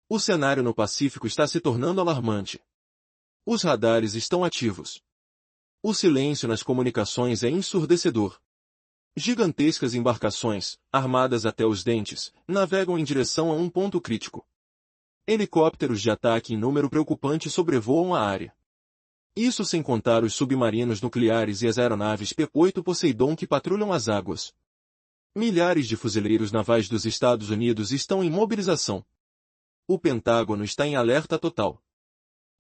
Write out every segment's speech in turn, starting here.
O cenário no Pacífico está se tornando alarmante. Os radares estão ativos. O silêncio nas comunicações é ensurdecedor. Gigantescas embarcações, armadas até os dentes, navegam em direção a um ponto crítico. Helicópteros de ataque em número preocupante sobrevoam a área. Isso sem contar os submarinos nucleares e as aeronaves P-8 Poseidon que patrulham as águas. Milhares de fuzileiros navais dos Estados Unidos estão em mobilização. O Pentágono está em alerta total.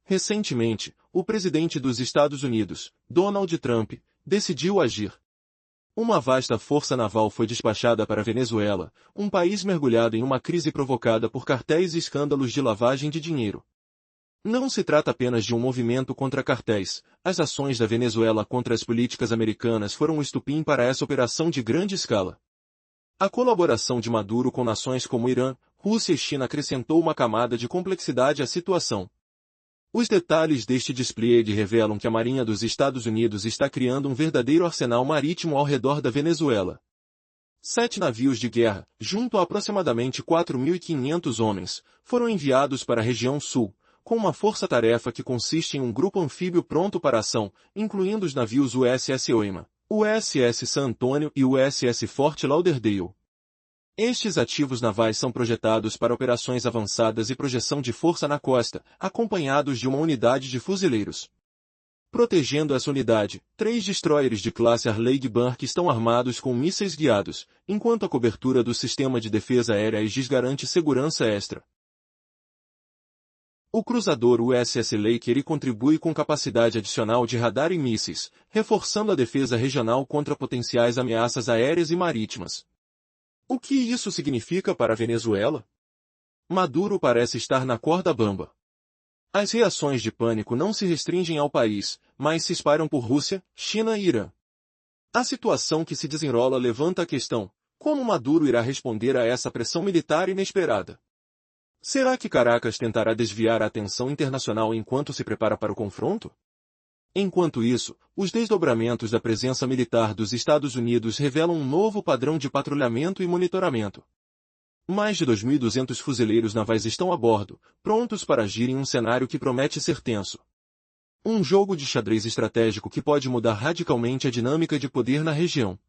Recentemente, o presidente dos Estados Unidos, Donald Trump, decidiu agir. Uma vasta força naval foi despachada para a Venezuela, um país mergulhado em uma crise provocada por cartéis e escândalos de lavagem de dinheiro. Não se trata apenas de um movimento contra cartéis. As ações da Venezuela contra as políticas americanas foram o estupim para essa operação de grande escala. A colaboração de Maduro com nações como Irã, Rússia e China acrescentou uma camada de complexidade à situação. Os detalhes deste despliegue revelam que a Marinha dos Estados Unidos está criando um verdadeiro arsenal marítimo ao redor da Venezuela. 7 navios de guerra, junto a aproximadamente 4.500 homens, foram enviados para a região sul, com uma força-tarefa que consiste em um grupo anfíbio pronto para ação, incluindo os navios USS Oima, USS San Antonio e USS Fort Lauderdale. Estes ativos navais são projetados para operações avançadas e projeção de força na costa, acompanhados de uma unidade de fuzileiros. Protegendo essa unidade, 3 destroyers de classe Arleigh Burke estão armados com mísseis guiados, enquanto a cobertura do sistema de defesa aérea Aegis garante segurança extra. O cruzador USS Lake Erie contribui com capacidade adicional de radar e mísseis, reforçando a defesa regional contra potenciais ameaças aéreas e marítimas. O que isso significa para a Venezuela? Maduro parece estar na corda bamba. As reações de pânico não se restringem ao país, mas se espalham por Rússia, China e Irã. A situação que se desenrola levanta a questão: como Maduro irá responder a essa pressão militar inesperada? Será que Caracas tentará desviar a atenção internacional enquanto se prepara para o confronto? Enquanto isso, os desdobramentos da presença militar dos Estados Unidos revelam um novo padrão de patrulhamento e monitoramento. Mais de 2.200 fuzileiros navais estão a bordo, prontos para agir em um cenário que promete ser tenso. Um jogo de xadrez estratégico que pode mudar radicalmente a dinâmica de poder na região.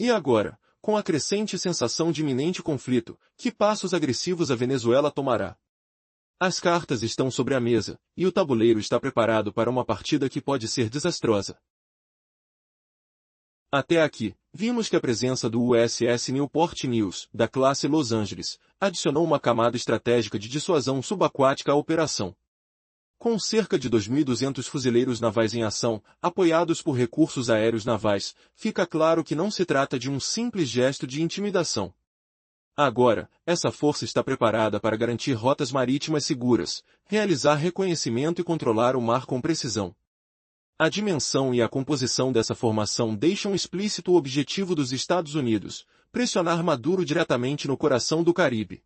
E agora, com a crescente sensação de iminente conflito, que passos agressivos a Venezuela tomará? As cartas estão sobre a mesa, e o tabuleiro está preparado para uma partida que pode ser desastrosa. Até aqui, vimos que a presença do USS Newport News, da classe Los Angeles, adicionou uma camada estratégica de dissuasão subaquática à operação. Com cerca de 2.200 fuzileiros navais em ação, apoiados por recursos aéreos navais, fica claro que não se trata de um simples gesto de intimidação. Agora, essa força está preparada para garantir rotas marítimas seguras, realizar reconhecimento e controlar o mar com precisão. A dimensão e a composição dessa formação deixam explícito o objetivo dos Estados Unidos: pressionar Maduro diretamente no coração do Caribe.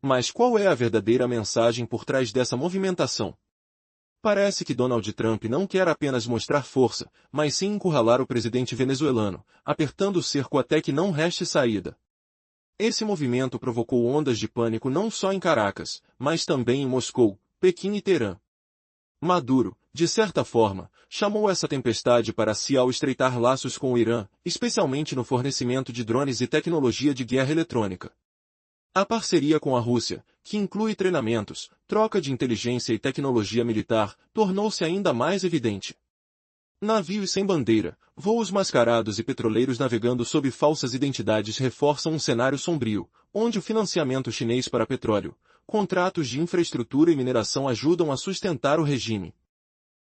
Mas qual é a verdadeira mensagem por trás dessa movimentação? Parece que Donald Trump não quer apenas mostrar força, mas sim encurralar o presidente venezuelano, apertando o cerco até que não reste saída. Esse movimento provocou ondas de pânico não só em Caracas, mas também em Moscou, Pequim e Teherã. Maduro, de certa forma, chamou essa tempestade para si ao estreitar laços com o Irã, especialmente no fornecimento de drones e tecnologia de guerra eletrônica. A parceria com a Rússia, que inclui treinamentos, troca de inteligência e tecnologia militar, tornou-se ainda mais evidente. Navios sem bandeira, voos mascarados e petroleiros navegando sob falsas identidades reforçam um cenário sombrio, onde o financiamento chinês para petróleo, contratos de infraestrutura e mineração ajudam a sustentar o regime.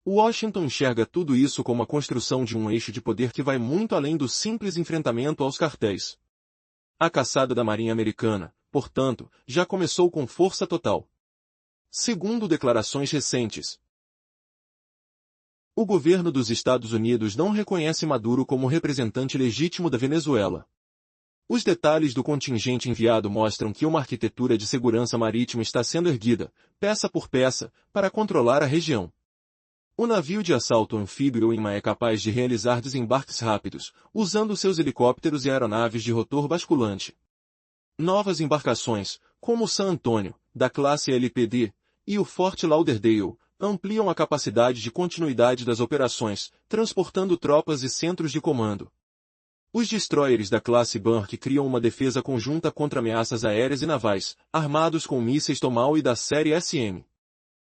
Washington enxerga tudo isso como a construção de um eixo de poder que vai muito além do simples enfrentamento aos cartéis. A caçada da Marinha Americana, portanto, já começou com força total. Segundo declarações recentes, o governo dos Estados Unidos não reconhece Maduro como representante legítimo da Venezuela. Os detalhes do contingente enviado mostram que uma arquitetura de segurança marítima está sendo erguida, peça por peça, para controlar a região. O navio de assalto anfíbio Oima é capaz de realizar desembarques rápidos, usando seus helicópteros e aeronaves de rotor basculante. Novas embarcações, como o San Antonio, da classe LPD, e o Fort Lauderdale, ampliam a capacidade de continuidade das operações, transportando tropas e centros de comando. Os destroyers da classe Burke criam uma defesa conjunta contra ameaças aéreas e navais, armados com mísseis Tomahawk da série SM.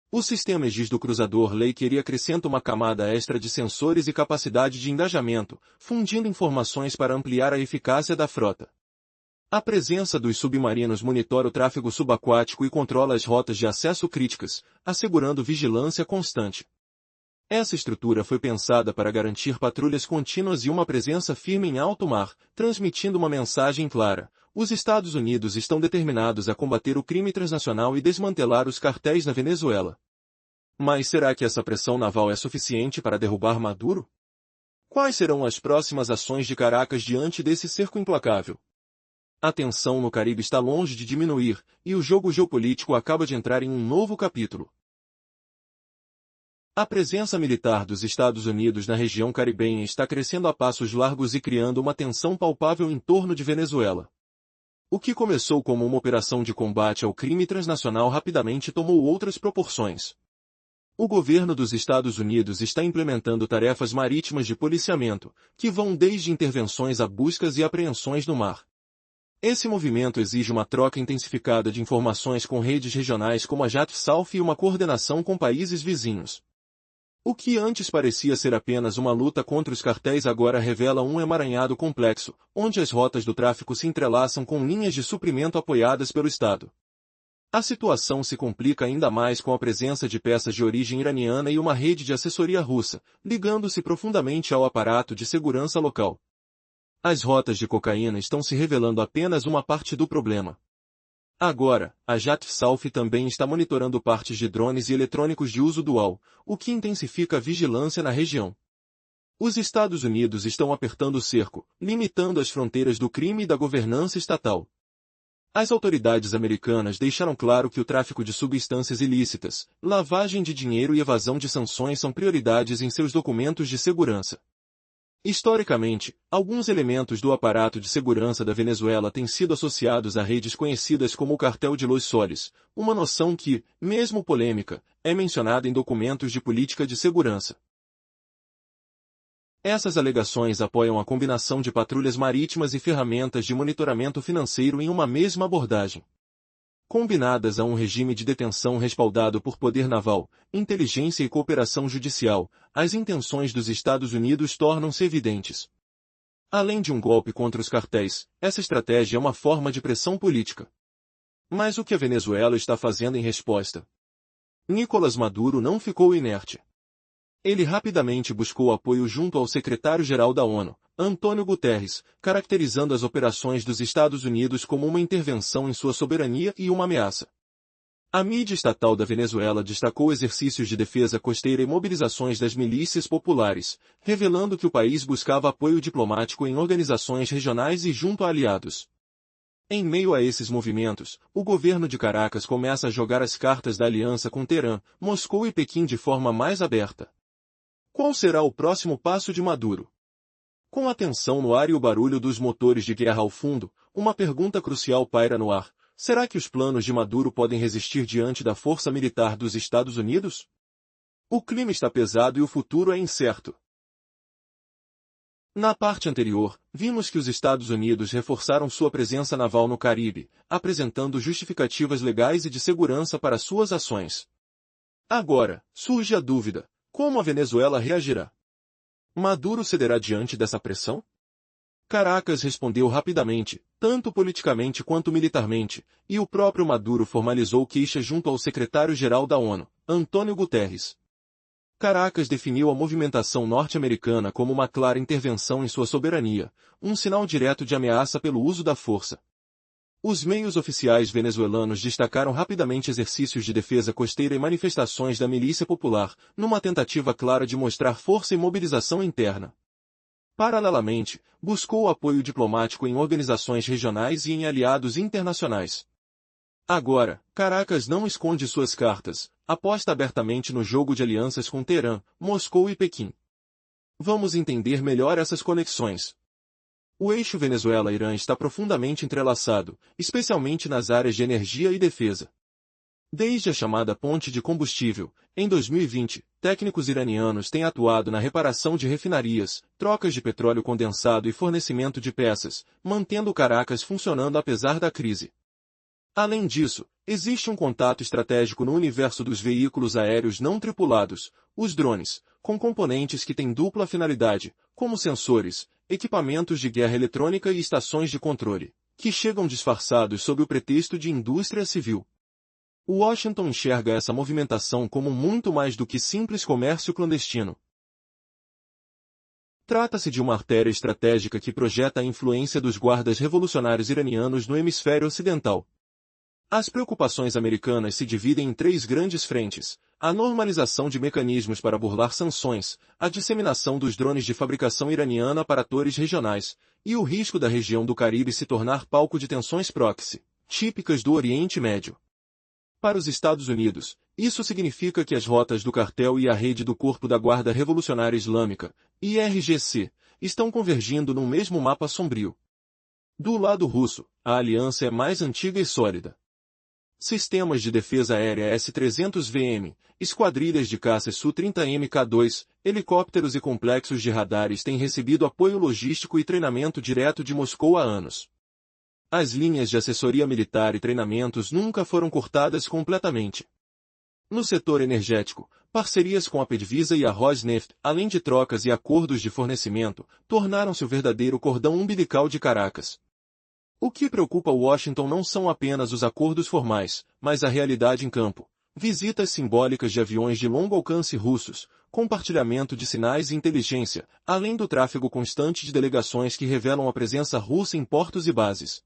O sistema Aegis do cruzador Laker acrescenta uma camada extra de sensores e capacidade de engajamento, fundindo informações para ampliar a eficácia da frota. A presença dos submarinos monitora o tráfego subaquático e controla as rotas de acesso críticas, assegurando vigilância constante. Essa estrutura foi pensada para garantir patrulhas contínuas e uma presença firme em alto mar, transmitindo uma mensagem clara: os Estados Unidos estão determinados a combater o crime transnacional e desmantelar os cartéis na Venezuela. Mas será que essa pressão naval é suficiente para derrubar Maduro? Quais serão as próximas ações de Caracas diante desse cerco implacável? A tensão no Caribe está longe de diminuir, e o jogo geopolítico acaba de entrar em um novo capítulo. A presença militar dos Estados Unidos na região caribenha está crescendo a passos largos e criando uma tensão palpável em torno de Venezuela. O que começou como uma operação de combate ao crime transnacional rapidamente tomou outras proporções. O governo dos Estados Unidos está implementando tarefas marítimas de policiamento, que vão desde intervenções a buscas e apreensões no mar. Esse movimento exige uma troca intensificada de informações com redes regionais como a JATF-SALF e uma coordenação com países vizinhos. O que antes parecia ser apenas uma luta contra os cartéis agora revela um emaranhado complexo, onde as rotas do tráfico se entrelaçam com linhas de suprimento apoiadas pelo Estado. A situação se complica ainda mais com a presença de peças de origem iraniana e uma rede de assessoria russa, ligando-se profundamente ao aparato de segurança local. As rotas de cocaína estão se revelando apenas uma parte do problema. Agora, a JATF-SALF também está monitorando partes de drones e eletrônicos de uso dual, o que intensifica a vigilância na região. Os Estados Unidos estão apertando o cerco, limitando as fronteiras do crime e da governança estatal. As autoridades americanas deixaram claro que o tráfico de substâncias ilícitas, lavagem de dinheiro e evasão de sanções são prioridades em seus documentos de segurança. Historicamente, alguns elementos do aparato de segurança da Venezuela têm sido associados a redes conhecidas como o Cartel de Los Soles, uma noção que, mesmo polêmica, é mencionada em documentos de política de segurança. Essas alegações apoiam a combinação de patrulhas marítimas e ferramentas de monitoramento financeiro em uma mesma abordagem. Combinadas a um regime de detenção respaldado por poder naval, inteligência e cooperação judicial, as intenções dos Estados Unidos tornam-se evidentes. Além de um golpe contra os cartéis, essa estratégia é uma forma de pressão política. Mas o que a Venezuela está fazendo em resposta? Nicolás Maduro não ficou inerte. Ele rapidamente buscou apoio junto ao secretário-geral da ONU, Antônio Guterres, caracterizando as operações dos Estados Unidos como uma intervenção em sua soberania e uma ameaça. A mídia estatal da Venezuela destacou exercícios de defesa costeira e mobilizações das milícias populares, revelando que o país buscava apoio diplomático em organizações regionais e junto a aliados. Em meio a esses movimentos, o governo de Caracas começa a jogar as cartas da aliança com Teherã, Moscou e Pequim de forma mais aberta. Qual será o próximo passo de Maduro? Com a tensão no ar e o barulho dos motores de guerra ao fundo, uma pergunta crucial paira no ar: será que os planos de Maduro podem resistir diante da força militar dos Estados Unidos? O clima está pesado e o futuro é incerto. Na parte anterior, vimos que os Estados Unidos reforçaram sua presença naval no Caribe, apresentando justificativas legais e de segurança para suas ações. Agora, surge a dúvida: como a Venezuela reagirá? Maduro cederá diante dessa pressão? Caracas respondeu rapidamente, tanto politicamente quanto militarmente, e o próprio Maduro formalizou queixa junto ao secretário-geral da ONU, Antônio Guterres. Caracas definiu a movimentação norte-americana como uma clara intervenção em sua soberania, um sinal direto de ameaça pelo uso da força. Os meios oficiais venezuelanos destacaram rapidamente exercícios de defesa costeira e manifestações da milícia popular, numa tentativa clara de mostrar força e mobilização interna. Paralelamente, buscou apoio diplomático em organizações regionais e em aliados internacionais. Agora, Caracas não esconde suas cartas, aposta abertamente no jogo de alianças com Teherã, Moscou e Pequim. Vamos entender melhor essas conexões. O eixo Venezuela-Irã está profundamente entrelaçado, especialmente nas áreas de energia e defesa. Desde a chamada ponte de combustível, em 2020, técnicos iranianos têm atuado na reparação de refinarias, trocas de petróleo condensado e fornecimento de peças, mantendo Caracas funcionando apesar da crise. Além disso, existe um contato estratégico no universo dos veículos aéreos não tripulados, os drones, com componentes que têm dupla finalidade, como sensores, equipamentos de guerra eletrônica e estações de controle, que chegam disfarçados sob o pretexto de indústria civil. Washington enxerga essa movimentação como muito mais do que simples comércio clandestino. Trata-se de uma artéria estratégica que projeta a influência dos guardas revolucionários iranianos no hemisfério ocidental. As preocupações americanas se dividem em três grandes frentes: a normalização de mecanismos para burlar sanções, a disseminação dos drones de fabricação iraniana para atores regionais, e o risco da região do Caribe se tornar palco de tensões proxy, típicas do Oriente Médio. Para os Estados Unidos, isso significa que as rotas do cartel e a rede do Corpo da Guarda Revolucionária Islâmica, IRGC, estão convergindo num mesmo mapa sombrio. Do lado russo, a aliança é mais antiga e sólida. Sistemas de defesa aérea S-300VM, esquadrilhas de caças Su-30 Mk2, helicópteros e complexos de radares têm recebido apoio logístico e treinamento direto de Moscou há anos. As linhas de assessoria militar e treinamentos nunca foram cortadas completamente. No setor energético, parcerias com a PDVSA e a Rosneft, além de trocas e acordos de fornecimento, tornaram-se o verdadeiro cordão umbilical de Caracas. O que preocupa Washington não são apenas os acordos formais, mas a realidade em campo. Visitas simbólicas de aviões de longo alcance russos, compartilhamento de sinais e inteligência, além do tráfego constante de delegações que revelam a presença russa em portos e bases.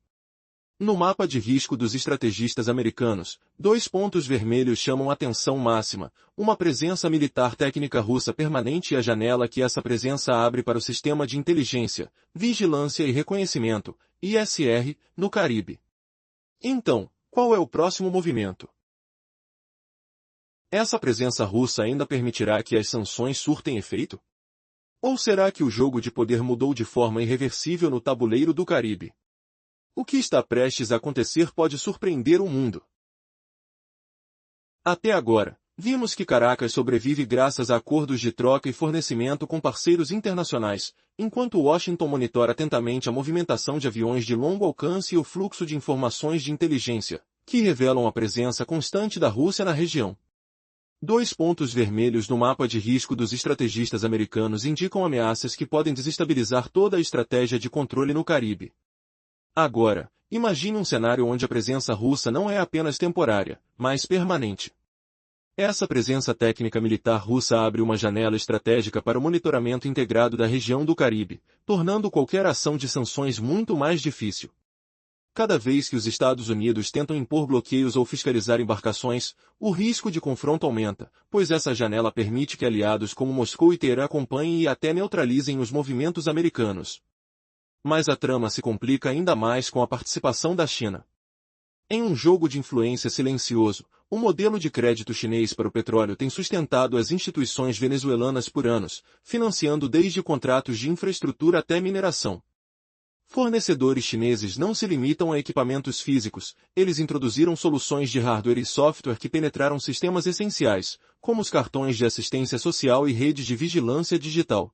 No mapa de risco dos estrategistas americanos, 2 pontos vermelhos chamam atenção máxima: uma presença militar técnica russa permanente e a janela que essa presença abre para o sistema de inteligência, vigilância e reconhecimento, ISR, no Caribe. Então, qual é o próximo movimento? Essa presença russa ainda permitirá que as sanções surtem efeito? Ou será que o jogo de poder mudou de forma irreversível no tabuleiro do Caribe? O que está prestes a acontecer pode surpreender o mundo. Até agora, vimos que Caracas sobrevive graças a acordos de troca e fornecimento com parceiros internacionais, enquanto Washington monitora atentamente a movimentação de aviões de longo alcance e o fluxo de informações de inteligência, que revelam a presença constante da Rússia na região. 2 pontos vermelhos no mapa de risco dos estrategistas americanos indicam ameaças que podem desestabilizar toda a estratégia de controle no Caribe. Agora, imagine um cenário onde a presença russa não é apenas temporária, mas permanente. Essa presença técnica militar russa abre uma janela estratégica para o monitoramento integrado da região do Caribe, tornando qualquer ação de sanções muito mais difícil. Cada vez que os Estados Unidos tentam impor bloqueios ou fiscalizar embarcações, o risco de confronto aumenta, pois essa janela permite que aliados como Moscou e Teherã acompanhem e até neutralizem os movimentos americanos. Mas a trama se complica ainda mais com a participação da China. Em um jogo de influência silencioso, o modelo de crédito chinês para o petróleo tem sustentado as instituições venezuelanas por anos, financiando desde contratos de infraestrutura até mineração. Fornecedores chineses não se limitam a equipamentos físicos, eles introduziram soluções de hardware e software que penetraram sistemas essenciais, como os cartões de assistência social e redes de vigilância digital.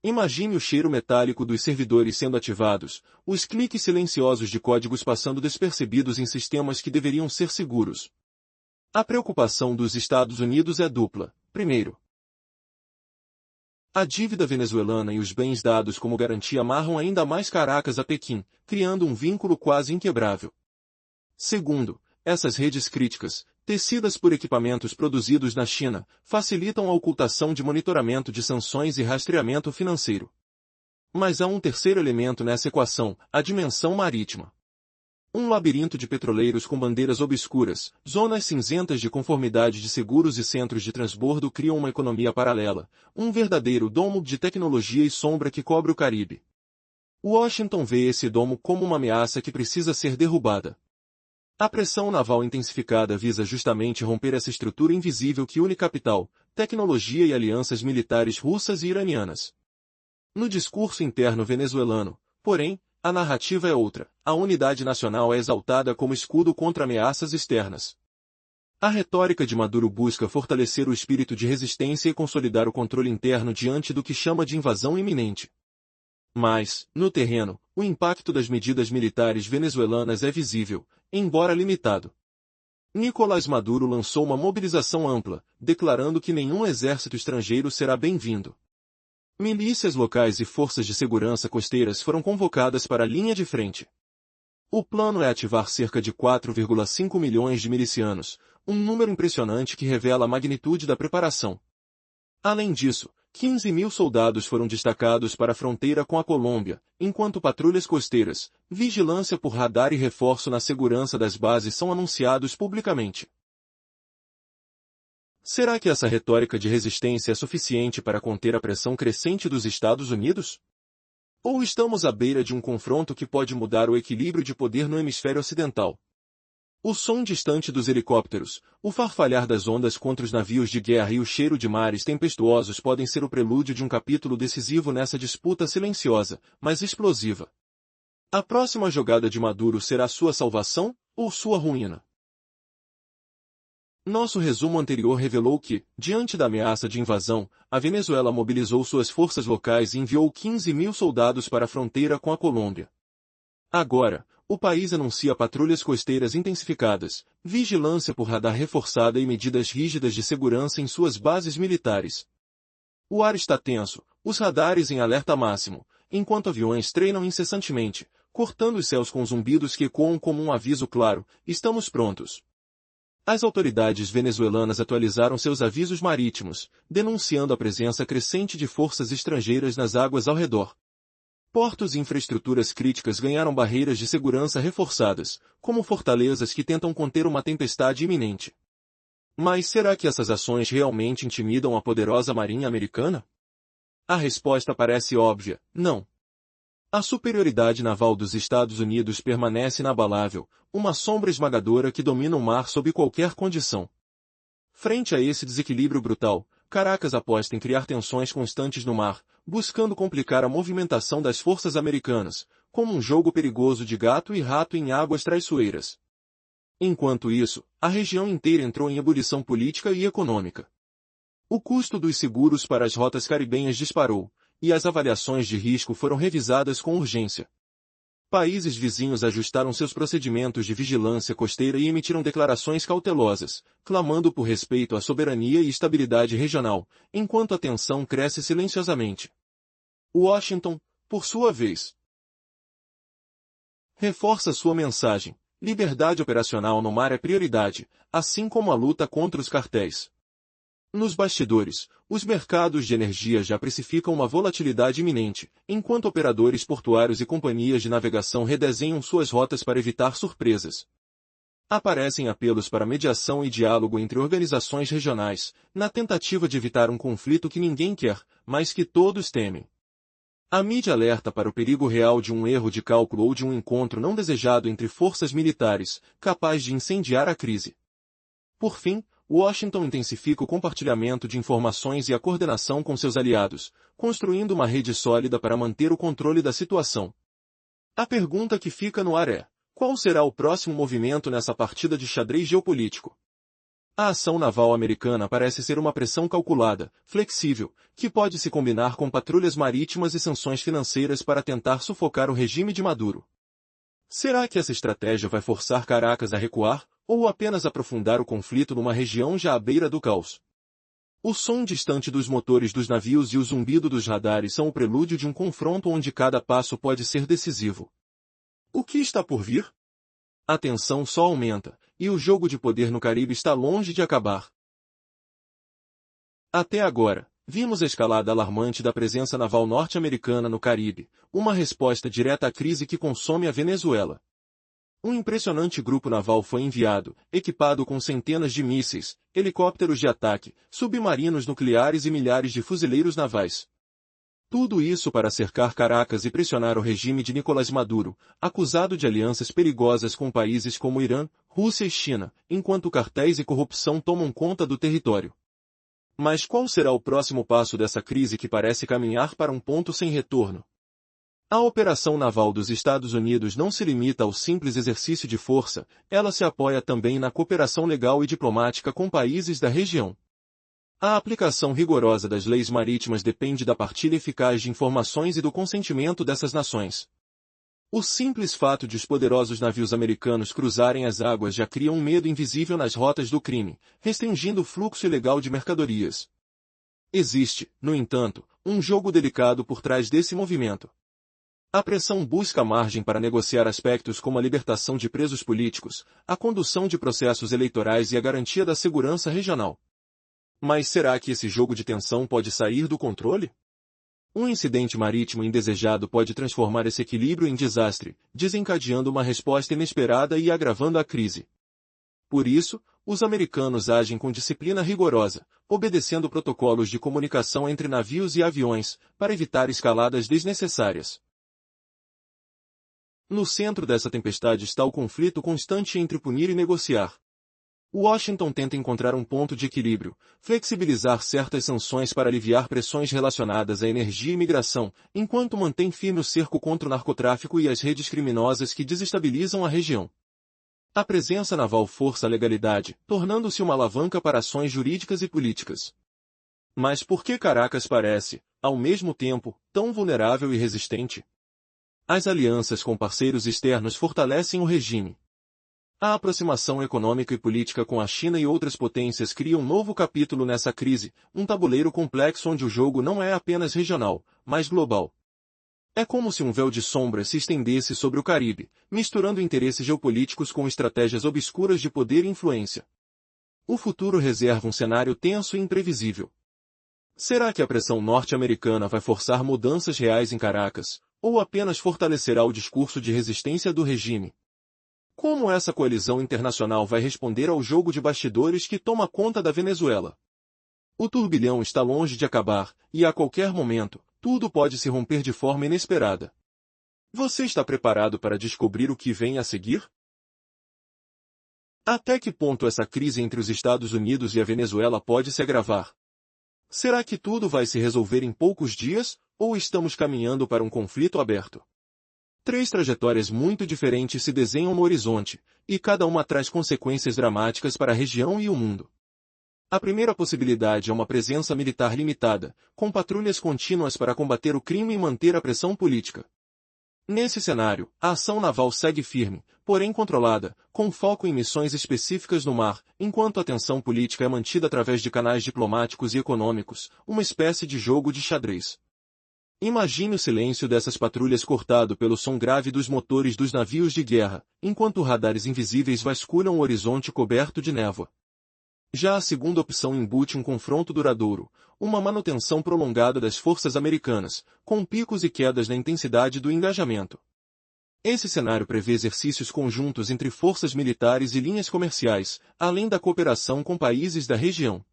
Imagine o cheiro metálico dos servidores sendo ativados, os cliques silenciosos de códigos passando despercebidos em sistemas que deveriam ser seguros. A preocupação dos Estados Unidos é dupla. Primeiro, a dívida venezuelana e os bens dados como garantia amarram ainda mais Caracas a Pequim, criando um vínculo quase inquebrável. Segundo, essas redes críticas, tecidas por equipamentos produzidos na China, facilitam a ocultação de monitoramento de sanções e rastreamento financeiro. Mas há um terceiro elemento nessa equação, a dimensão marítima. Um labirinto de petroleiros com bandeiras obscuras, zonas cinzentas de conformidade de seguros e centros de transbordo criam uma economia paralela, um verdadeiro domo de tecnologia e sombra que cobre o Caribe. Washington vê esse domo como uma ameaça que precisa ser derrubada. A pressão naval intensificada visa justamente romper essa estrutura invisível que une capital, tecnologia e alianças militares russas e iranianas. No discurso interno venezuelano, Porém, a narrativa é outra. A unidade nacional é exaltada como escudo contra ameaças externas. A retórica de Maduro busca fortalecer o espírito de resistência e consolidar o controle interno diante do que chama de invasão iminente. Mas, no terreno, o impacto das medidas militares venezuelanas é visível, embora limitado. Nicolás Maduro lançou uma mobilização ampla, declarando que nenhum exército estrangeiro será bem-vindo. Milícias locais e forças de segurança costeiras foram convocadas para a linha de frente. O plano é ativar cerca de 4,5 milhões de milicianos, um número impressionante que revela a magnitude da preparação. Além disso, 15 mil soldados foram destacados para a fronteira com a Colômbia, enquanto patrulhas costeiras, vigilância por radar e reforço na segurança das bases são anunciados publicamente. Será que essa retórica de resistência é suficiente para conter a pressão crescente dos Estados Unidos? Ou estamos à beira de um confronto que pode mudar o equilíbrio de poder no hemisfério ocidental? O som distante dos helicópteros, o farfalhar das ondas contra os navios de guerra e o cheiro de mares tempestuosos podem ser o prelúdio de um capítulo decisivo nessa disputa silenciosa, mas explosiva. A próxima jogada de Maduro será sua salvação ou sua ruína? Nosso resumo anterior revelou que, diante da ameaça de invasão, a Venezuela mobilizou suas forças locais e enviou 15 mil soldados para a fronteira com a Colômbia. Agora, o país anuncia patrulhas costeiras intensificadas, vigilância por radar reforçada e medidas rígidas de segurança em suas bases militares. O ar está tenso, os radares em alerta máximo, enquanto aviões treinam incessantemente, cortando os céus com zumbidos que ecoam como um aviso claro: estamos prontos. As autoridades venezuelanas atualizaram seus avisos marítimos, denunciando a presença crescente de forças estrangeiras nas águas ao redor. Portos e infraestruturas críticas ganharam barreiras de segurança reforçadas, como fortalezas que tentam conter uma tempestade iminente. Mas será que essas ações realmente intimidam a poderosa marinha americana? A resposta parece óbvia: não. A superioridade naval dos Estados Unidos permanece inabalável, uma sombra esmagadora que domina o mar sob qualquer condição. Frente a esse desequilíbrio brutal, Caracas aposta em criar tensões constantes no mar, buscando complicar a movimentação das forças americanas, como um jogo perigoso de gato e rato em águas traiçoeiras. Enquanto isso, a região inteira entrou em ebulição política e econômica. O custo dos seguros para as rotas caribenhas disparou, e as avaliações de risco foram revisadas com urgência. Países vizinhos ajustaram seus procedimentos de vigilância costeira e emitiram declarações cautelosas, clamando por respeito à soberania e estabilidade regional, enquanto a tensão cresce silenciosamente. Washington, por sua vez, reforça sua mensagem: liberdade operacional no mar é prioridade, assim como a luta contra os cartéis. Nos bastidores, os mercados de energia já precificam uma volatilidade iminente, enquanto operadores portuários e companhias de navegação redesenham suas rotas para evitar surpresas. Aparecem apelos para mediação e diálogo entre organizações regionais, na tentativa de evitar um conflito que ninguém quer, mas que todos temem. A mídia alerta para o perigo real de um erro de cálculo ou de um encontro não desejado entre forças militares, capaz de incendiar a crise. Por fim, Washington intensifica o compartilhamento de informações e a coordenação com seus aliados, construindo uma rede sólida para manter o controle da situação. A pergunta que fica no ar é: qual será o próximo movimento nessa partida de xadrez geopolítico? A ação naval americana parece ser uma pressão calculada, flexível, que pode se combinar com patrulhas marítimas e sanções financeiras para tentar sufocar o regime de Maduro. Será que essa estratégia vai forçar Caracas a recuar, ou apenas aprofundar o conflito numa região já à beira do caos? O som distante dos motores dos navios e o zumbido dos radares são o prelúdio de um confronto onde cada passo pode ser decisivo. O que está por vir? A tensão só aumenta, e o jogo de poder no Caribe está longe de acabar. Até agora, vimos a escalada alarmante da presença naval norte-americana no Caribe, uma resposta direta à crise que consome a Venezuela. Um impressionante grupo naval foi enviado, equipado com centenas de mísseis, helicópteros de ataque, submarinos nucleares e milhares de fuzileiros navais. Tudo isso para cercar Caracas e pressionar o regime de Nicolás Maduro, acusado de alianças perigosas com países como Irã, Rússia e China, enquanto cartéis e corrupção tomam conta do território. Mas qual será o próximo passo dessa crise que parece caminhar para um ponto sem retorno? A operação naval dos Estados Unidos não se limita ao simples exercício de força, ela se apoia também na cooperação legal e diplomática com países da região. A aplicação rigorosa das leis marítimas depende da partilha eficaz de informações e do consentimento dessas nações. O simples fato de os poderosos navios americanos cruzarem as águas já cria um medo invisível nas rotas do crime, restringindo o fluxo ilegal de mercadorias. Existe, no entanto, um jogo delicado por trás desse movimento. A pressão busca margem para negociar aspectos como a libertação de presos políticos, a condução de processos eleitorais e a garantia da segurança regional. Mas será que esse jogo de tensão pode sair do controle? Um incidente marítimo indesejado pode transformar esse equilíbrio em desastre, desencadeando uma resposta inesperada e agravando a crise. Por isso, os americanos agem com disciplina rigorosa, obedecendo protocolos de comunicação entre navios e aviões, para evitar escaladas desnecessárias. No centro dessa tempestade está o conflito constante entre punir e negociar. Washington tenta encontrar um ponto de equilíbrio, flexibilizar certas sanções para aliviar pressões relacionadas à energia e migração, enquanto mantém firme o cerco contra o narcotráfico e as redes criminosas que desestabilizam a região. A presença naval força a legalidade, tornando-se uma alavanca para ações jurídicas e políticas. Mas por que Caracas parece, ao mesmo tempo, tão vulnerável e resistente? As alianças com parceiros externos fortalecem o regime. A aproximação econômica e política com a China e outras potências cria um novo capítulo nessa crise, um tabuleiro complexo onde o jogo não é apenas regional, mas global. É como se um véu de sombra se estendesse sobre o Caribe, misturando interesses geopolíticos com estratégias obscuras de poder e influência. O futuro reserva um cenário tenso e imprevisível. Será que a pressão norte-americana vai forçar mudanças reais em Caracas, ou apenas fortalecerá o discurso de resistência do regime? Como essa coalizão internacional vai responder ao jogo de bastidores que toma conta da Venezuela? O turbilhão está longe de acabar, e a qualquer momento, tudo pode se romper de forma inesperada. Você está preparado para descobrir o que vem a seguir? Até que ponto essa crise entre os Estados Unidos e a Venezuela pode se agravar? Será que tudo vai se resolver em poucos dias, ou estamos caminhando para um conflito aberto? Três trajetórias muito diferentes se desenham no horizonte, e cada uma traz consequências dramáticas para a região e o mundo. A primeira possibilidade é uma presença militar limitada, com patrulhas contínuas para combater o crime e manter a pressão política. Nesse cenário, a ação naval segue firme, porém controlada, com foco em missões específicas no mar, enquanto a tensão política é mantida através de canais diplomáticos e econômicos, uma espécie de jogo de xadrez. Imagine o silêncio dessas patrulhas cortado pelo som grave dos motores dos navios de guerra, enquanto radares invisíveis vasculham o horizonte coberto de névoa. Já a segunda opção embute um confronto duradouro, uma manutenção prolongada das forças americanas, com picos e quedas na intensidade do engajamento. Esse cenário prevê exercícios conjuntos entre forças militares e linhas comerciais, além da cooperação com países da região.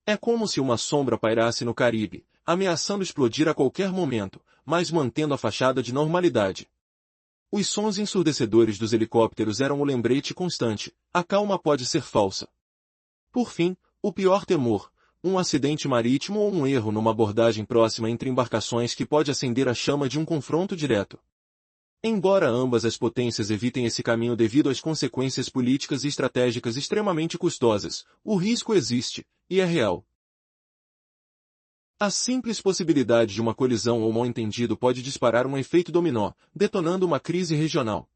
É como se uma sombra pairasse no Caribe, ameaçando explodir a qualquer momento, mas mantendo a fachada de normalidade. Os sons ensurdecedores dos helicópteros eram o lembrete constante, a calma pode ser falsa. Por fim, o pior temor, um acidente marítimo ou um erro numa abordagem próxima entre embarcações que pode acender a chama de um confronto direto. Embora ambas as potências evitem esse caminho devido às consequências políticas e estratégicas extremamente custosas, o risco existe, e é real. A simples possibilidade de uma colisão ou mal-entendido pode disparar um efeito dominó, detonando uma crise regional.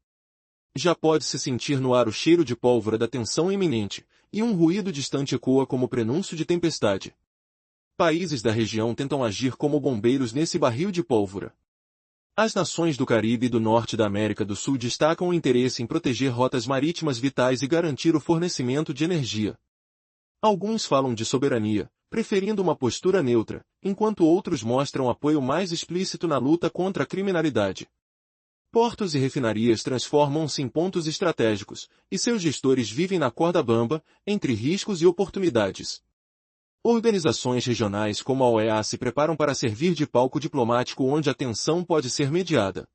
Já pode-se sentir no ar o cheiro de pólvora da tensão iminente, e um ruído distante ecoa como prenúncio de tempestade. Países da região tentam agir como bombeiros nesse barril de pólvora. As nações do Caribe e do Norte da América do Sul destacam o interesse em proteger rotas marítimas vitais e garantir o fornecimento de energia. Alguns falam de soberania, preferindo uma postura neutra, enquanto outros mostram apoio mais explícito na luta contra a criminalidade. Portos e refinarias transformam-se em pontos estratégicos, e seus gestores vivem na corda bamba, entre riscos e oportunidades. Organizações regionais como a OEA se preparam para servir de palco diplomático onde a tensão pode ser mediada.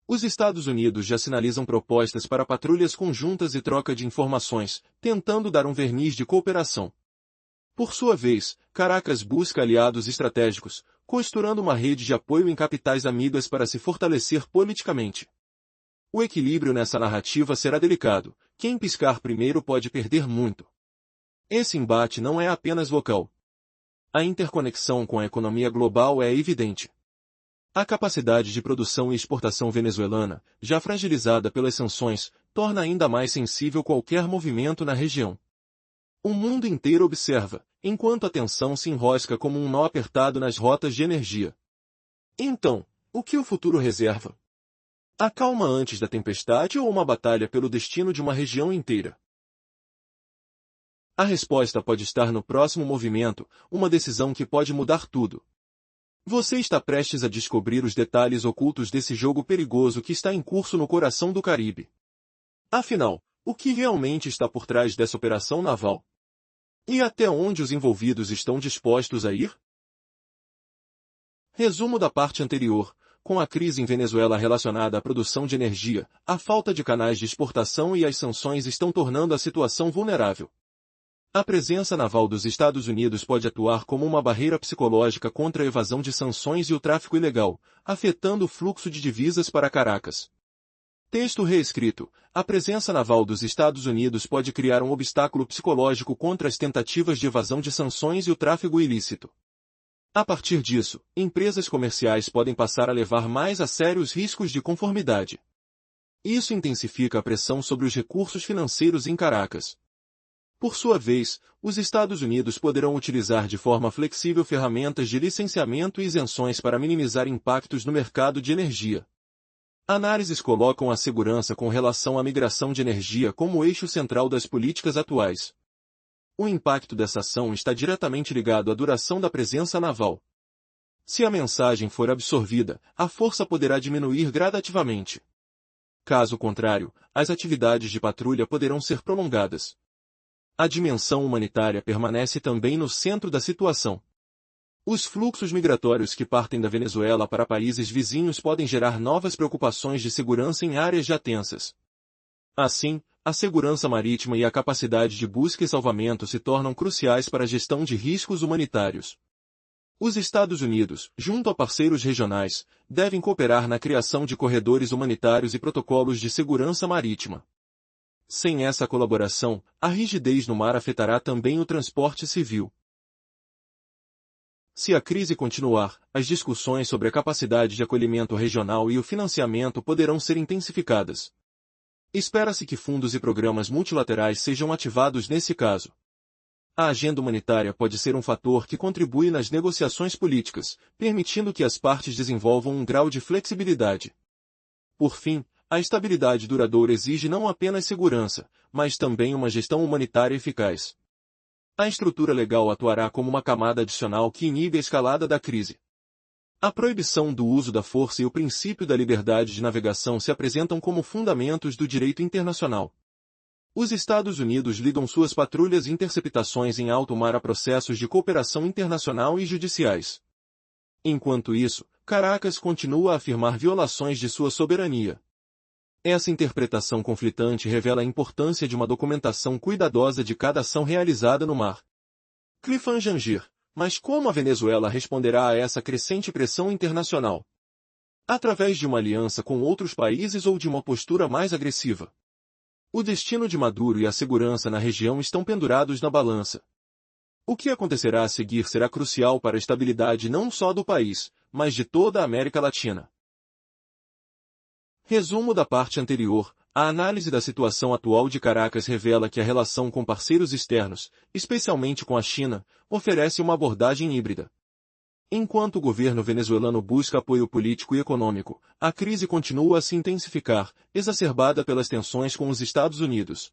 Os Estados Unidos já sinalizam propostas para patrulhas conjuntas e troca de informações, tentando dar um verniz de cooperação. Por sua vez, Caracas busca aliados estratégicos, costurando uma rede de apoio em capitais amigas para se fortalecer politicamente. O equilíbrio nessa narrativa será delicado, quem piscar primeiro pode perder muito. Esse embate não é apenas local. A interconexão com a economia global é evidente. A capacidade de produção e exportação venezuelana, já fragilizada pelas sanções, torna ainda mais sensível qualquer movimento na região. O mundo inteiro observa, enquanto a tensão se enrosca como um nó apertado nas rotas de energia. Então, o que o futuro reserva? A calma antes da tempestade ou uma batalha pelo destino de uma região inteira? A resposta pode estar no próximo movimento, uma decisão que pode mudar tudo. Você está prestes a descobrir os detalhes ocultos desse jogo perigoso que está em curso no coração do Caribe. Afinal, o que realmente está por trás dessa operação naval? E até onde os envolvidos estão dispostos a ir? Resumo da parte anterior. Com a crise em Venezuela relacionada à produção de energia, a falta de canais de exportação e as sanções estão tornando a situação vulnerável. A presença naval dos Estados Unidos pode atuar como uma barreira psicológica contra a evasão de sanções e o tráfico ilegal, afetando o fluxo de divisas para Caracas. Texto reescrito. A presença naval dos Estados Unidos pode criar um obstáculo psicológico contra as tentativas de evasão de sanções e o tráfego ilícito. A partir disso, empresas comerciais podem passar a levar mais a sério os riscos de conformidade. Isso intensifica a pressão sobre os recursos financeiros em Caracas. Por sua vez, os Estados Unidos poderão utilizar de forma flexível ferramentas de licenciamento e isenções para minimizar impactos no mercado de energia. Análises colocam a segurança com relação à migração de energia como o eixo central das políticas atuais. O impacto dessa ação está diretamente ligado à duração da presença naval. Se a mensagem for absorvida, a força poderá diminuir gradativamente. Caso contrário, as atividades de patrulha poderão ser prolongadas. A dimensão humanitária permanece também no centro da situação. Os fluxos migratórios que partem da Venezuela para países vizinhos podem gerar novas preocupações de segurança em áreas já tensas. Assim, a segurança marítima e a capacidade de busca e salvamento se tornam cruciais para a gestão de riscos humanitários. Os Estados Unidos, junto a parceiros regionais, devem cooperar na criação de corredores humanitários e protocolos de segurança marítima. Sem essa colaboração, a rigidez no mar afetará também o transporte civil. Se a crise continuar, as discussões sobre a capacidade de acolhimento regional e o financiamento poderão ser intensificadas. Espera-se que fundos e programas multilaterais sejam ativados nesse caso. A agenda humanitária pode ser um fator que contribui nas negociações políticas, permitindo que as partes desenvolvam um grau de flexibilidade. Por fim, a estabilidade duradoura exige não apenas segurança, mas também uma gestão humanitária eficaz. A estrutura legal atuará como uma camada adicional que inibe a escalada da crise. A proibição do uso da força e o princípio da liberdade de navegação se apresentam como fundamentos do direito internacional. Os Estados Unidos ligam suas patrulhas e interceptações em alto mar a processos de cooperação internacional e judiciais. Enquanto isso, Caracas continua a afirmar violações de sua soberania. Essa interpretação conflitante revela a importância de uma documentação cuidadosa de cada ação realizada no mar. Cliffhanger. Mas como a Venezuela responderá a essa crescente pressão internacional? Através de uma aliança com outros países ou de uma postura mais agressiva? O destino de Maduro e a segurança na região estão pendurados na balança. O que acontecerá a seguir será crucial para a estabilidade não só do país, mas de toda a América Latina. Resumo da parte anterior. A análise da situação atual de Caracas revela que a relação com parceiros externos, especialmente com a China, oferece uma abordagem híbrida. Enquanto o governo venezuelano busca apoio político e econômico, a crise continua a se intensificar, exacerbada pelas tensões com os Estados Unidos.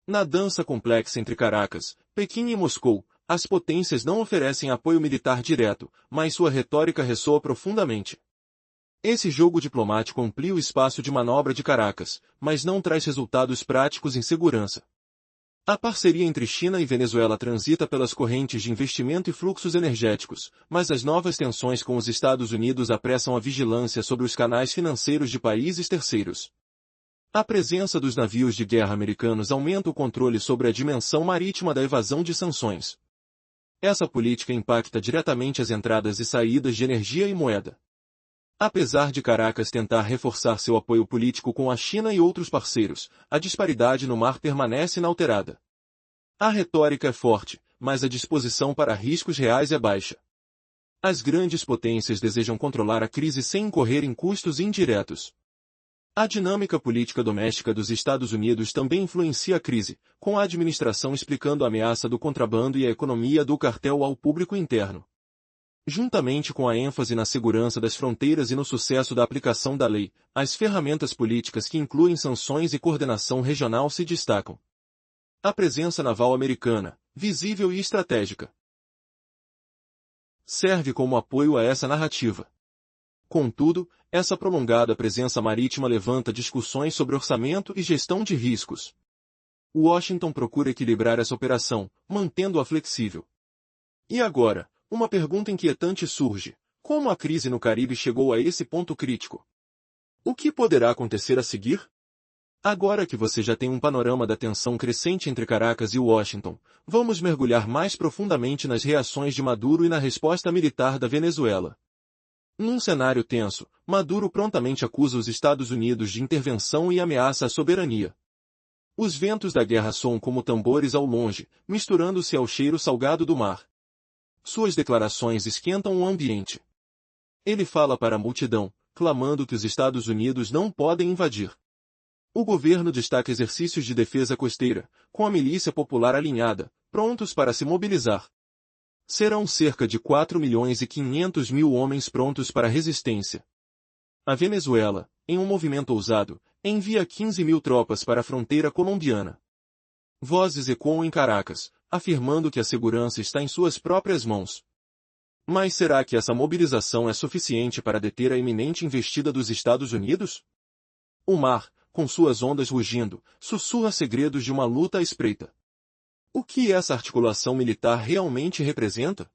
Na dança complexa entre Caracas, Pequim e Moscou, as potências não oferecem apoio militar direto, mas sua retórica ressoa profundamente. Esse jogo diplomático amplia o espaço de manobra de Caracas, mas não traz resultados práticos em segurança. A parceria entre China e Venezuela transita pelas correntes de investimento e fluxos energéticos, mas as novas tensões com os Estados Unidos apressam a vigilância sobre os canais financeiros de países terceiros. A presença dos navios de guerra americanos aumenta o controle sobre a dimensão marítima da evasão de sanções. Essa política impacta diretamente as entradas e saídas de energia e moeda. Apesar de Caracas tentar reforçar seu apoio político com a China e outros parceiros, a disparidade no mar permanece inalterada. A retórica é forte, mas a disposição para riscos reais é baixa. As grandes potências desejam controlar a crise sem incorrer em custos indiretos. A dinâmica política doméstica dos Estados Unidos também influencia a crise, com a administração explicando a ameaça do contrabando e a economia do cartel ao público interno. Juntamente com a ênfase na segurança das fronteiras e no sucesso da aplicação da lei, as ferramentas políticas que incluem sanções e coordenação regional se destacam. A presença naval americana, visível e estratégica, serve como apoio a essa narrativa. Contudo, essa prolongada presença marítima levanta discussões sobre orçamento e gestão de riscos. Washington procura equilibrar essa operação, mantendo-a flexível. E agora, uma pergunta inquietante surge: como a crise no Caribe chegou a esse ponto crítico? O que poderá acontecer a seguir? Agora que você já tem um panorama da tensão crescente entre Caracas e Washington, vamos mergulhar mais profundamente nas reações de Maduro e na resposta militar da Venezuela. Num cenário tenso, Maduro prontamente acusa os Estados Unidos de intervenção e ameaça a soberania. Os ventos da guerra soam como tambores ao longe, misturando-se ao cheiro salgado do mar. Suas declarações esquentam o ambiente. Ele fala para a multidão, clamando que os Estados Unidos não podem invadir. O governo destaca exercícios de defesa costeira, com a milícia popular alinhada, prontos para se mobilizar. Serão cerca de 4.500.000 homens prontos para a resistência. A Venezuela, em um movimento ousado, envia 15.000 tropas para a fronteira colombiana. Vozes ecoam em Caracas, afirmando que a segurança está em suas próprias mãos. Mas será que essa mobilização é suficiente para deter a iminente investida dos Estados Unidos? O mar, com suas ondas rugindo, sussurra segredos de uma luta à espreita. O que essa articulação militar realmente representa?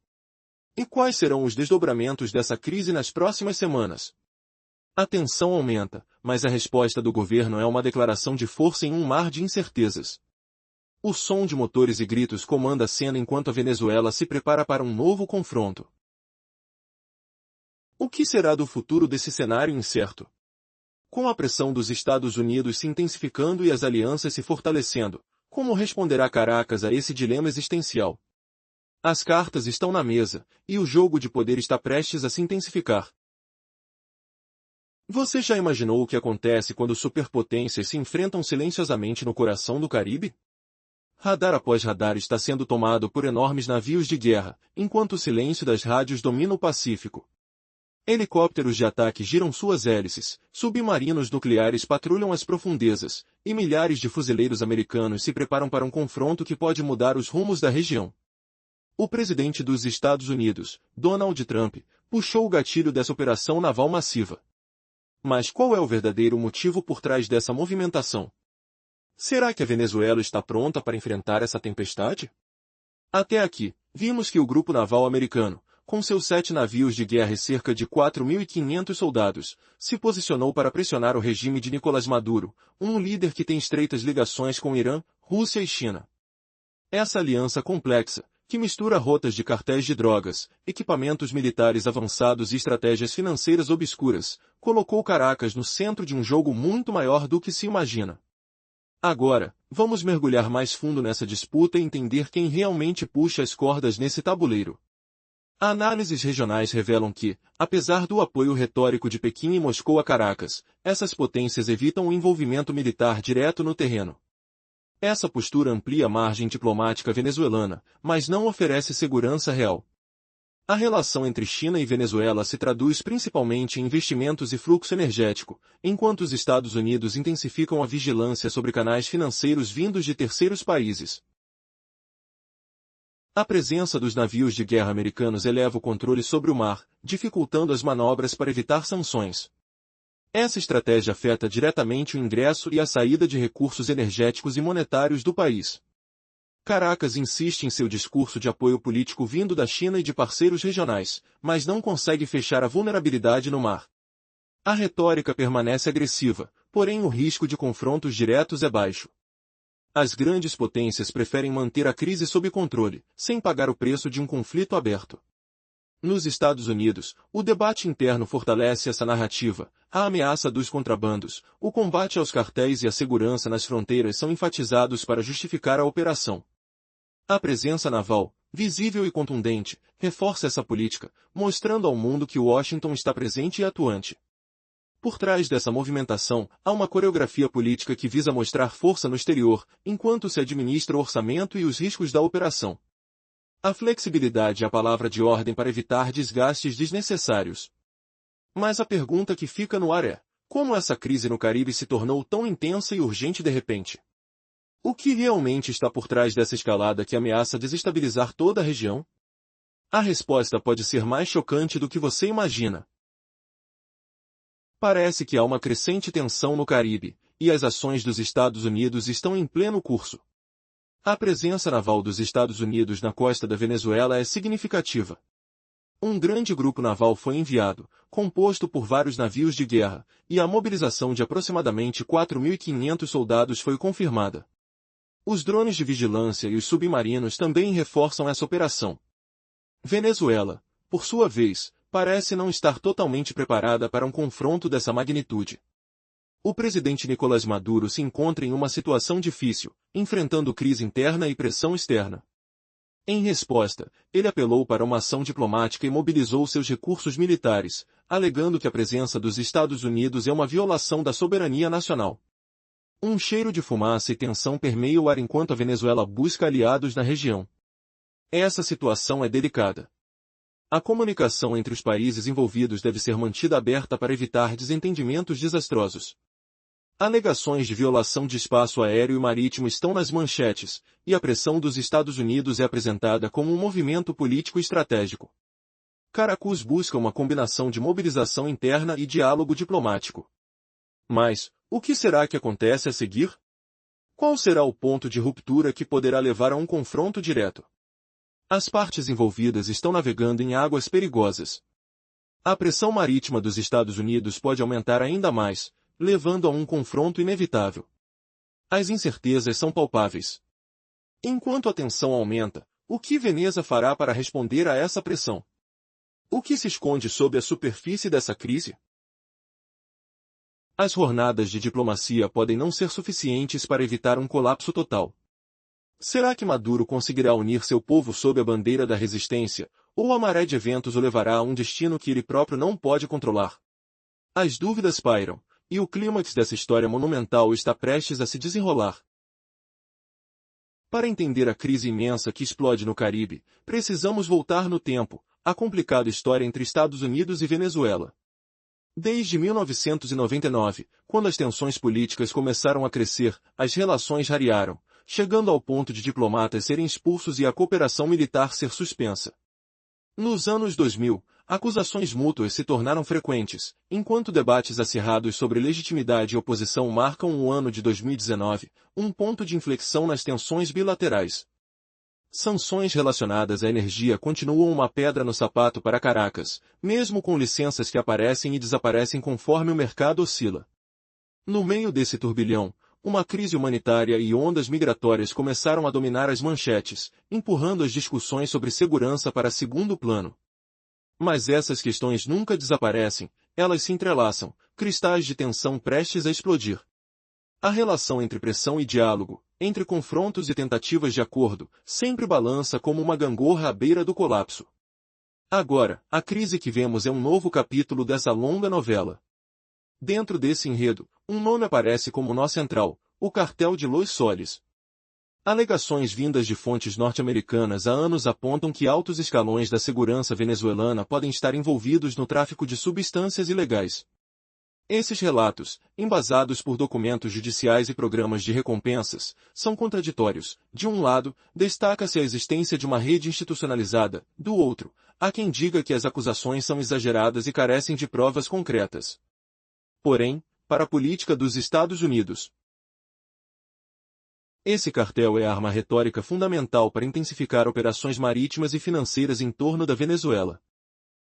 E quais serão os desdobramentos dessa crise nas próximas semanas? A tensão aumenta, mas a resposta do governo é uma declaração de força em um mar de incertezas. O som de motores e gritos comanda a cena enquanto a Venezuela se prepara para um novo confronto. O que será do futuro desse cenário incerto? Com a pressão dos Estados Unidos se intensificando e as alianças se fortalecendo, como responderá Caracas a esse dilema existencial? As cartas estão na mesa, e o jogo de poder está prestes a se intensificar. Você já imaginou o que acontece quando superpotências se enfrentam silenciosamente no coração do Caribe? Radar após radar está sendo tomado por enormes navios de guerra, enquanto o silêncio das rádios domina o Pacífico. Helicópteros de ataque giram suas hélices, submarinos nucleares patrulham as profundezas, e milhares de fuzileiros americanos se preparam para um confronto que pode mudar os rumos da região. O presidente dos Estados Unidos, Donald Trump, puxou o gatilho dessa operação naval massiva. Mas qual é o verdadeiro motivo por trás dessa movimentação? Será que a Venezuela está pronta para enfrentar essa tempestade? Até aqui, vimos que o grupo naval americano, com seus 7 navios de guerra e cerca de 4.500 soldados, se posicionou para pressionar o regime de Nicolás Maduro, um líder que tem estreitas ligações com Irã, Rússia e China. Essa aliança complexa, que mistura rotas de cartéis de drogas, equipamentos militares avançados e estratégias financeiras obscuras, colocou Caracas no centro de um jogo muito maior do que se imagina. Agora, vamos mergulhar mais fundo nessa disputa e entender quem realmente puxa as cordas nesse tabuleiro. Análises regionais revelam que, apesar do apoio retórico de Pequim e Moscou a Caracas, essas potências evitam o envolvimento militar direto no terreno. Essa postura amplia a margem diplomática venezuelana, mas não oferece segurança real. A relação entre China e Venezuela se traduz principalmente em investimentos e fluxo energético, enquanto os Estados Unidos intensificam a vigilância sobre canais financeiros vindos de terceiros países. A presença dos navios de guerra americanos eleva o controle sobre o mar, dificultando as manobras para evitar sanções. Essa estratégia afeta diretamente o ingresso e a saída de recursos energéticos e monetários do país. Caracas insiste em seu discurso de apoio político vindo da China e de parceiros regionais, mas não consegue fechar a vulnerabilidade no mar. A retórica permanece agressiva, porém o risco de confrontos diretos é baixo. As grandes potências preferem manter a crise sob controle, sem pagar o preço de um conflito aberto. Nos Estados Unidos, o debate interno fortalece essa narrativa, a ameaça dos contrabandos, o combate aos cartéis e a segurança nas fronteiras são enfatizados para justificar a operação. A presença naval, visível e contundente, reforça essa política, mostrando ao mundo que Washington está presente e atuante. Por trás dessa movimentação, há uma coreografia política que visa mostrar força no exterior, enquanto se administra o orçamento e os riscos da operação. A flexibilidade é a palavra de ordem para evitar desgastes desnecessários. Mas a pergunta que fica no ar é: como essa crise no Caribe se tornou tão intensa e urgente de repente? O que realmente está por trás dessa escalada que ameaça desestabilizar toda a região? A resposta pode ser mais chocante do que você imagina. Parece que há uma crescente tensão no Caribe, e as ações dos Estados Unidos estão em pleno curso. A presença naval dos Estados Unidos na costa da Venezuela é significativa. Um grande grupo naval foi enviado, composto por vários navios de guerra, e a mobilização de aproximadamente 4.500 soldados foi confirmada. Os drones de vigilância e os submarinos também reforçam essa operação. Venezuela, por sua vez, parece não estar totalmente preparada para um confronto dessa magnitude. O presidente Nicolás Maduro se encontra em uma situação difícil, enfrentando crise interna e pressão externa. Em resposta, ele apelou para uma ação diplomática e mobilizou seus recursos militares, alegando que a presença dos Estados Unidos é uma violação da soberania nacional. Um cheiro de fumaça e tensão permeia o ar enquanto a Venezuela busca aliados na região. Essa situação é delicada. A comunicação entre os países envolvidos deve ser mantida aberta para evitar desentendimentos desastrosos. Alegações de violação de espaço aéreo e marítimo estão nas manchetes, e a pressão dos Estados Unidos é apresentada como um movimento político estratégico. Caracas busca uma combinação de mobilização interna e diálogo diplomático. Mas, o que será que acontece a seguir? Qual será o ponto de ruptura que poderá levar a um confronto direto? As partes envolvidas estão navegando em águas perigosas. A pressão marítima dos Estados Unidos pode aumentar ainda mais, levando a um confronto inevitável. As incertezas são palpáveis. Enquanto a tensão aumenta, o que Veneza fará para responder a essa pressão? O que se esconde sob a superfície dessa crise? As jornadas de diplomacia podem não ser suficientes para evitar um colapso total. Será que Maduro conseguirá unir seu povo sob a bandeira da resistência, ou a maré de eventos o levará a um destino que ele próprio não pode controlar? As dúvidas pairam, e o clímax dessa história monumental está prestes a se desenrolar. Para entender a crise imensa que explode no Caribe, precisamos voltar no tempo, a complicada história entre Estados Unidos e Venezuela. Desde 1999, quando as tensões políticas começaram a crescer, as relações rarearam, chegando ao ponto de diplomatas serem expulsos e a cooperação militar ser suspensa. Nos anos 2000, acusações mútuas se tornaram frequentes, enquanto debates acirrados sobre legitimidade e oposição marcam o ano de 2019, um ponto de inflexão nas tensões bilaterais. Sanções relacionadas à energia continuam uma pedra no sapato para Caracas, mesmo com licenças que aparecem e desaparecem conforme o mercado oscila. No meio desse turbilhão, uma crise humanitária e ondas migratórias começaram a dominar as manchetes, empurrando as discussões sobre segurança para segundo plano. Mas essas questões nunca desaparecem, elas se entrelaçam, cristais de tensão prestes a explodir. A relação entre pressão e diálogo, entre confrontos e tentativas de acordo, sempre balança como uma gangorra à beira do colapso. Agora, a crise que vemos é um novo capítulo dessa longa novela. Dentro desse enredo, um nome aparece como nó central, o Cartel de Los Soles. Alegações vindas de fontes norte-americanas há anos apontam que altos escalões da segurança venezuelana podem estar envolvidos no tráfico de substâncias ilegais. Esses relatos, embasados por documentos judiciais e programas de recompensas, são contraditórios. De um lado, destaca-se a existência de uma rede institucionalizada, do outro, há quem diga que as acusações são exageradas e carecem de provas concretas. Porém, para a política dos Estados Unidos, esse cartel é a arma retórica fundamental para intensificar operações marítimas e financeiras em torno da Venezuela.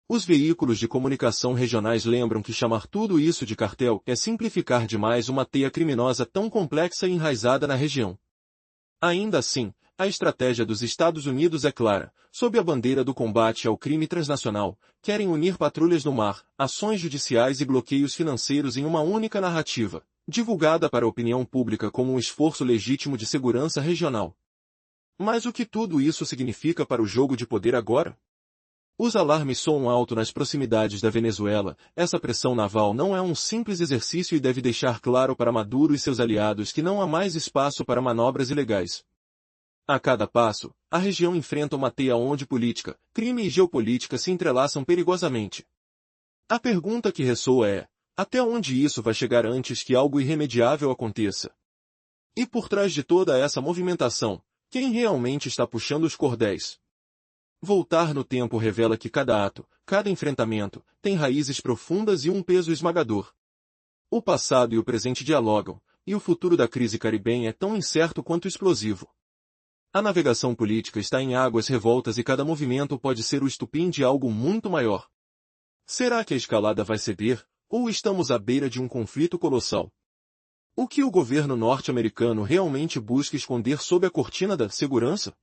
Os veículos de comunicação regionais lembram que chamar tudo isso de cartel é simplificar demais uma teia criminosa tão complexa e enraizada na região. Ainda assim, a estratégia dos Estados Unidos é clara. Sob a bandeira do combate ao crime transnacional, querem unir patrulhas no mar, ações judiciais e bloqueios financeiros em uma única narrativa, divulgada para a opinião pública como um esforço legítimo de segurança regional. Mas o que tudo isso significa para o jogo de poder agora? Os alarmes soam alto nas proximidades da Venezuela. Essa pressão naval não é um simples exercício e deve deixar claro para Maduro e seus aliados que não há mais espaço para manobras ilegais. A cada passo, a região enfrenta uma teia onde política, crime e geopolítica se entrelaçam perigosamente. A pergunta que ressoa é: até onde isso vai chegar antes que algo irremediável aconteça? E por trás de toda essa movimentação, quem realmente está puxando os cordéis? Voltar no tempo revela que cada ato, cada enfrentamento, tem raízes profundas e um peso esmagador. O passado e o presente dialogam, e o futuro da crise caribenha é tão incerto quanto explosivo. A navegação política está em águas revoltas e cada movimento pode ser o estupim de algo muito maior. Será que a escalada vai ceder, ou estamos à beira de um conflito colossal? O que o governo norte-americano realmente busca esconder sob a cortina da segurança?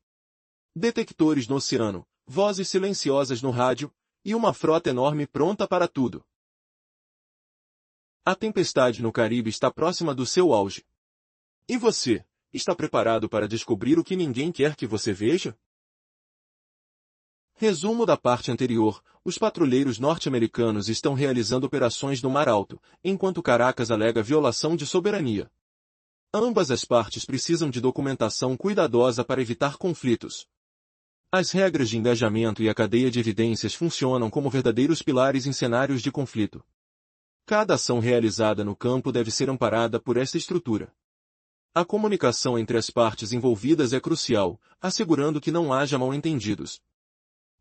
Detectores no oceano, vozes silenciosas no rádio, e uma frota enorme pronta para tudo. A tempestade no Caribe está próxima do seu auge. E você, está preparado para descobrir o que ninguém quer que você veja? Resumo da parte anterior: os patrulheiros norte-americanos estão realizando operações no Mar Alto, enquanto Caracas alega violação de soberania. Ambas as partes precisam de documentação cuidadosa para evitar conflitos. As regras de engajamento e a cadeia de evidências funcionam como verdadeiros pilares em cenários de conflito. Cada ação realizada no campo deve ser amparada por esta estrutura. A comunicação entre as partes envolvidas é crucial, assegurando que não haja mal-entendidos.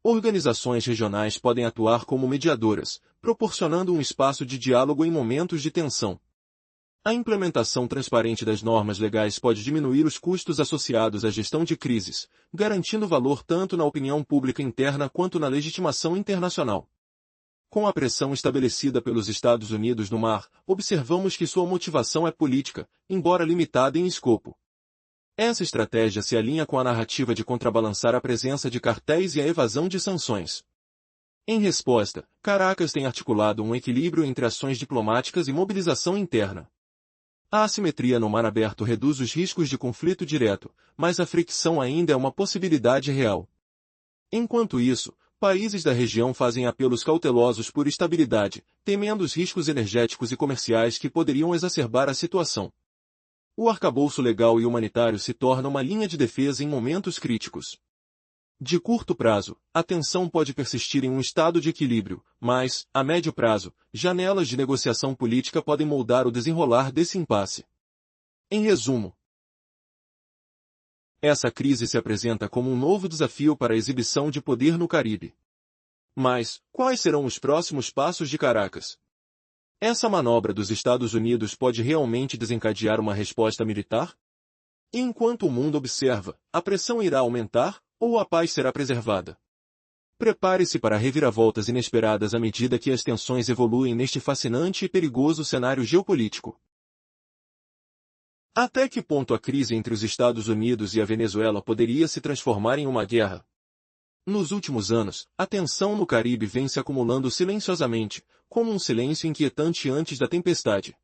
Organizações regionais podem atuar como mediadoras, proporcionando um espaço de diálogo em momentos de tensão. A implementação transparente das normas legais pode diminuir os custos associados à gestão de crises, garantindo valor tanto na opinião pública interna quanto na legitimação internacional. Com a pressão estabelecida pelos Estados Unidos no mar, observamos que sua motivação é política, embora limitada em escopo. Essa estratégia se alinha com a narrativa de contrabalançar a presença de cartéis e a evasão de sanções. Em resposta, Caracas tem articulado um equilíbrio entre ações diplomáticas e mobilização interna. A assimetria no mar aberto reduz os riscos de conflito direto, mas a fricção ainda é uma possibilidade real. Enquanto isso, países da região fazem apelos cautelosos por estabilidade, temendo os riscos energéticos e comerciais que poderiam exacerbar a situação. O arcabouço legal e humanitário se torna uma linha de defesa em momentos críticos. De curto prazo, a tensão pode persistir em um estado de equilíbrio, mas, a médio prazo, janelas de negociação política podem moldar o desenrolar desse impasse. Em resumo, essa crise se apresenta como um novo desafio para a exibição de poder no Caribe. Mas, quais serão os próximos passos de Caracas? Essa manobra dos Estados Unidos pode realmente desencadear uma resposta militar? E enquanto o mundo observa, a pressão irá aumentar, ou a paz será preservada? Prepare-se para reviravoltas inesperadas à medida que as tensões evoluem neste fascinante e perigoso cenário geopolítico. Até que ponto a crise entre os Estados Unidos e a Venezuela poderia se transformar em uma guerra? Nos últimos anos, a tensão no Caribe vem se acumulando silenciosamente, como um silêncio inquietante antes da tempestade.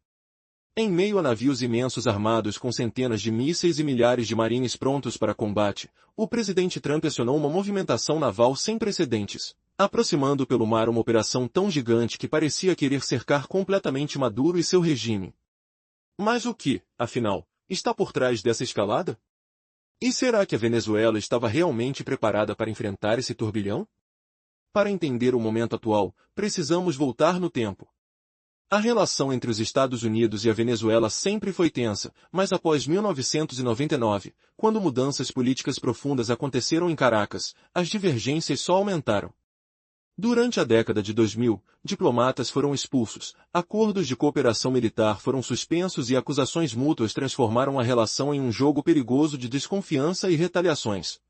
Em meio a navios imensos armados com centenas de mísseis e milhares de marines prontos para combate, o presidente Trump acionou uma movimentação naval sem precedentes, aproximando pelo mar uma operação tão gigante que parecia querer cercar completamente Maduro e seu regime. Mas o que, afinal, está por trás dessa escalada? E será que a Venezuela estava realmente preparada para enfrentar esse turbilhão? Para entender o momento atual, precisamos voltar no tempo. A relação entre os Estados Unidos e a Venezuela sempre foi tensa, mas após 1999, quando mudanças políticas profundas aconteceram em Caracas, as divergências só aumentaram. Durante a década de 2000, diplomatas foram expulsos, acordos de cooperação militar foram suspensos e acusações mútuas transformaram a relação em um jogo perigoso de desconfiança e retaliações.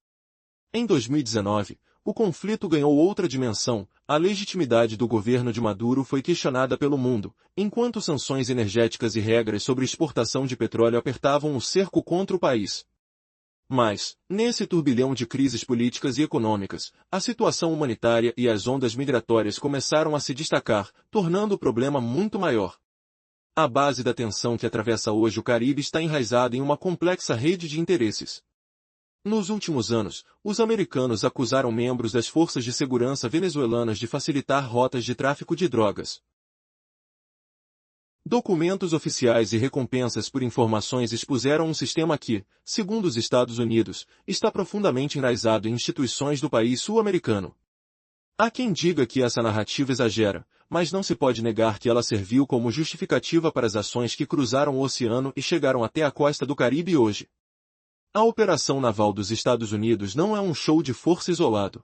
Em 2019, o conflito ganhou outra dimensão. A legitimidade do governo de Maduro foi questionada pelo mundo, enquanto sanções energéticas e regras sobre exportação de petróleo apertavam o cerco contra o país. Mas, nesse turbilhão de crises políticas e econômicas, a situação humanitária e as ondas migratórias começaram a se destacar, tornando o problema muito maior. A base da tensão que atravessa hoje o Caribe está enraizada em uma complexa rede de interesses. Nos últimos anos, os americanos acusaram membros das forças de segurança venezuelanas de facilitar rotas de tráfico de drogas. Documentos oficiais e recompensas por informações expuseram um sistema que, segundo os Estados Unidos, está profundamente enraizado em instituições do país sul-americano. Há quem diga que essa narrativa exagera, mas não se pode negar que ela serviu como justificativa para as ações que cruzaram o oceano e chegaram até a costa do Caribe hoje. A operação naval dos Estados Unidos não é um show de força isolado.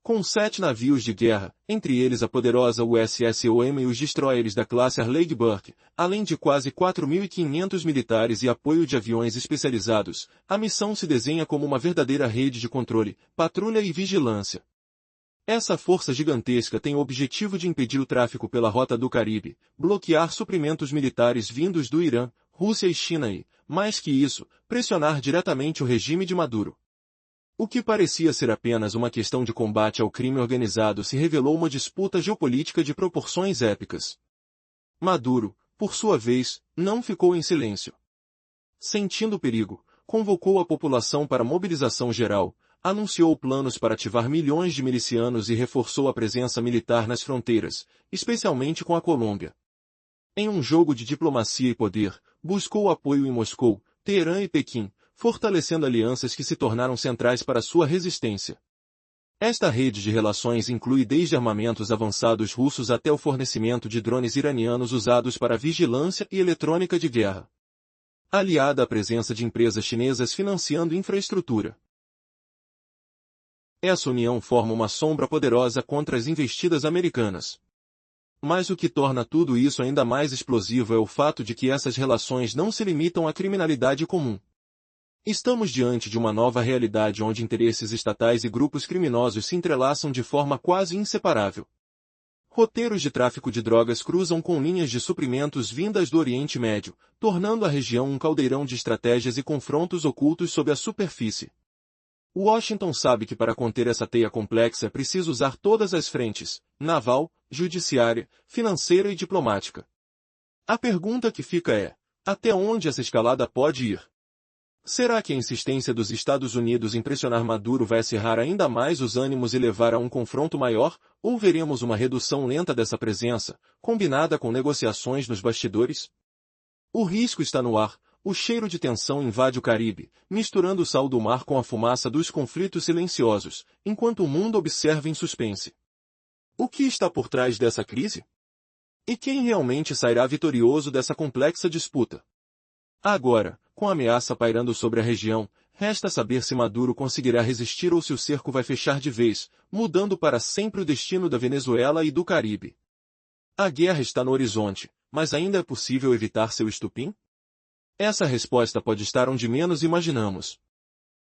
Com 7 navios de guerra, entre eles a poderosa USS Oema e os destroyers da classe Arleigh Burke, além de quase 4.500 militares e apoio de aviões especializados, a missão se desenha como uma verdadeira rede de controle, patrulha e vigilância. Essa força gigantesca tem o objetivo de impedir o tráfico pela rota do Caribe, bloquear suprimentos militares vindos do Irã, Rússia e China e, mais que isso, pressionar diretamente o regime de Maduro. O que parecia ser apenas uma questão de combate ao crime organizado se revelou uma disputa geopolítica de proporções épicas. Maduro, por sua vez, não ficou em silêncio. Sentindo o perigo, convocou a população para mobilização geral, anunciou planos para ativar milhões de milicianos e reforçou a presença militar nas fronteiras, especialmente com a Colômbia. Em um jogo de diplomacia e poder, buscou apoio em Moscou, Teherã e Pequim, fortalecendo alianças que se tornaram centrais para sua resistência. Esta rede de relações inclui desde armamentos avançados russos até o fornecimento de drones iranianos usados para vigilância e eletrônica de guerra. Aliada à presença de empresas chinesas financiando infraestrutura. Essa união forma uma sombra poderosa contra as investidas americanas. Mas o que torna tudo isso ainda mais explosivo é o fato de que essas relações não se limitam à criminalidade comum. Estamos diante de uma nova realidade onde interesses estatais e grupos criminosos se entrelaçam de forma quase inseparável. Roteiros de tráfico de drogas cruzam com linhas de suprimentos vindas do Oriente Médio, tornando a região um caldeirão de estratégias e confrontos ocultos sob a superfície. Washington sabe que para conter essa teia complexa é preciso usar todas as frentes, naval, judiciária, financeira e diplomática. A pergunta que fica é, até onde essa escalada pode ir? Será que a insistência dos Estados Unidos em pressionar Maduro vai acirrar ainda mais os ânimos e levar a um confronto maior, ou veremos uma redução lenta dessa presença, combinada com negociações nos bastidores? O risco está no ar, o cheiro de tensão invade o Caribe, misturando o sal do mar com a fumaça dos conflitos silenciosos, enquanto o mundo observa em suspense. O que está por trás dessa crise? E quem realmente sairá vitorioso dessa complexa disputa? Agora, com a ameaça pairando sobre a região, resta saber se Maduro conseguirá resistir ou se o cerco vai fechar de vez, mudando para sempre o destino da Venezuela e do Caribe. A guerra está no horizonte, mas ainda é possível evitar seu estupim? Essa resposta pode estar onde menos imaginamos.